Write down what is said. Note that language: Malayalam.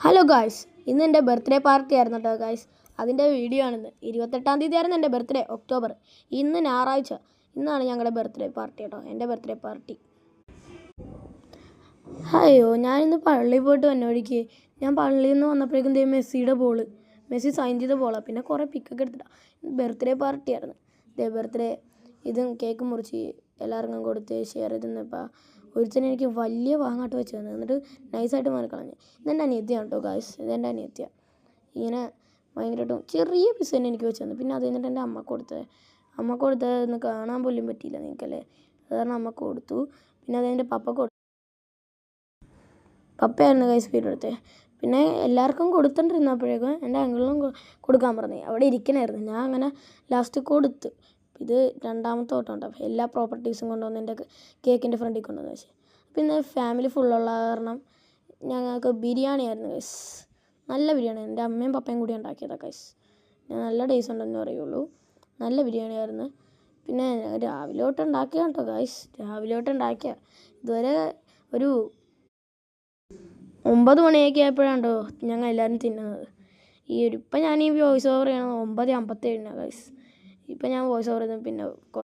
ഹലോ ഗായ്സ്, ഇന്ന് എൻ്റെ ബർത്ത്ഡേ പാർട്ടി ആയിരുന്നു കേട്ടോ ഗായ്സ്. അതിൻ്റെ വീഡിയോ ആണിന്ന്. 28-ാം തീയതി ആയിരുന്നു എൻ്റെ ബർത്ത്ഡേ, ഒക്ടോബർ. ഇന്ന് ഞായറാഴ്ച. ഇന്നാണ് ഞങ്ങളുടെ ബർത്ത്ഡേ പാർട്ടി കേട്ടോ, എൻ്റെ ബർത്ത്ഡേ പാർട്ടി. അയ്യോ, ഞാനിന്ന് പള്ളിയിൽ പോയിട്ട് വന്ന വഴിക്ക് ഞാൻ പള്ളിയിൽ നിന്ന് വന്നപ്പോഴേക്കും മെസ്സിയുടെ ബോള്, മെസ്സി സൈൻ ചെയ്ത ബോളാണ്. പിന്നെ കുറേ പിക്കൊക്കെ എടുത്തിട്ടാണ്. ബർത്ത്ഡേ പാർട്ടി ആയിരുന്നു. ബർത്ത്ഡേ ഇതും കേക്ക് മുറിച്ച് എല്ലാവർക്കും കൊടുത്ത് ഷെയർ ചെയ്ത് നിന്നപ്പോൾ ഒരുത്തന്നെ എനിക്ക് വലിയ വാങ്ങാട്ട് വെച്ച് തന്നു. എന്നിട്ട് നൈസായിട്ട് മാറിക്കളഞ്ഞ്. ഇതെൻ്റെ അനിയത്തിയാണ് കേട്ടോ ഗായ്സ്, ഇതെൻ്റെ അനിയത്തിയാണ്. ഇങ്ങനെ ഭയങ്കരമായിട്ടും ചെറിയ പീസ് തന്നെ എനിക്ക് വെച്ച് തന്നു. പിന്നെ അത് കഴിഞ്ഞിട്ട് എൻ്റെ അമ്മ കൊടുത്തതെന്ന് കാണാൻ പോലും പറ്റിയില്ല നിങ്ങൾക്കല്ലേ. അത് കാരണം അമ്മ കൊടുത്തു. പിന്നെ അത് എൻ്റെ പപ്പയായിരുന്നു ഗൈസ് വീഡിയോ എടുത്തത്. പിന്നെ എല്ലാവർക്കും കൊടുത്തോണ്ടിരുന്നപ്പോഴേക്കും എൻ്റെ അങ്കിളിനും കൊടുക്കാൻ പറഞ്ഞു. അവിടെ ഇരിക്കണമായിരുന്നു. ഞാൻ അങ്ങനെ ലാസ്റ്റ് കൊടുത്ത്. ഇത് രണ്ടാമത്തെ ഓട്ടം ഉണ്ടാവും. എല്ലാ പ്രോപ്പർട്ടീസും കൊണ്ടുവന്ന് എൻ്റെ കേക്കിൻ്റെ ഫ്രണ്ടിൽ കൊണ്ടുവന്ന് വെച്ച്. പിന്നെ ഫാമിലി ഫുള്ളുള്ള കാരണം ഞങ്ങൾക്ക് ബിരിയാണി ആയിരുന്നു ഗൈസ്. നല്ല ബിരിയാണി. എൻ്റെ അമ്മയും പപ്പയും കൂടി ഉണ്ടാക്കിയതാണ് ഗൈസ്. ഞാൻ നല്ല ടേസ്റ്റ് ഉണ്ടെന്ന് പറയുള്ളൂ. നല്ല ബിരിയാണി ആയിരുന്നു. പിന്നെ രാവിലെ തൊട്ട് ഉണ്ടാക്കിയ കേട്ടോ ഗൈസ്, രാവിലെ തൊട്ട് ഉണ്ടാക്കിയ. ഇതുവരെ ഒരു 9 മണിയൊക്കെ ആയപ്പോഴാണ്ടോ ഞങ്ങൾ എല്ലാവരും തിന്നുന്നത്. ഇപ്പം ഞാൻ ഈ വോയിസ് ഓവർ ചെയ്യണത് 9:57 ഗൈസ്. ഇപ്പം ഞാൻ വോയിസ് ഓവർ ചെയ്ത് പിന്നെ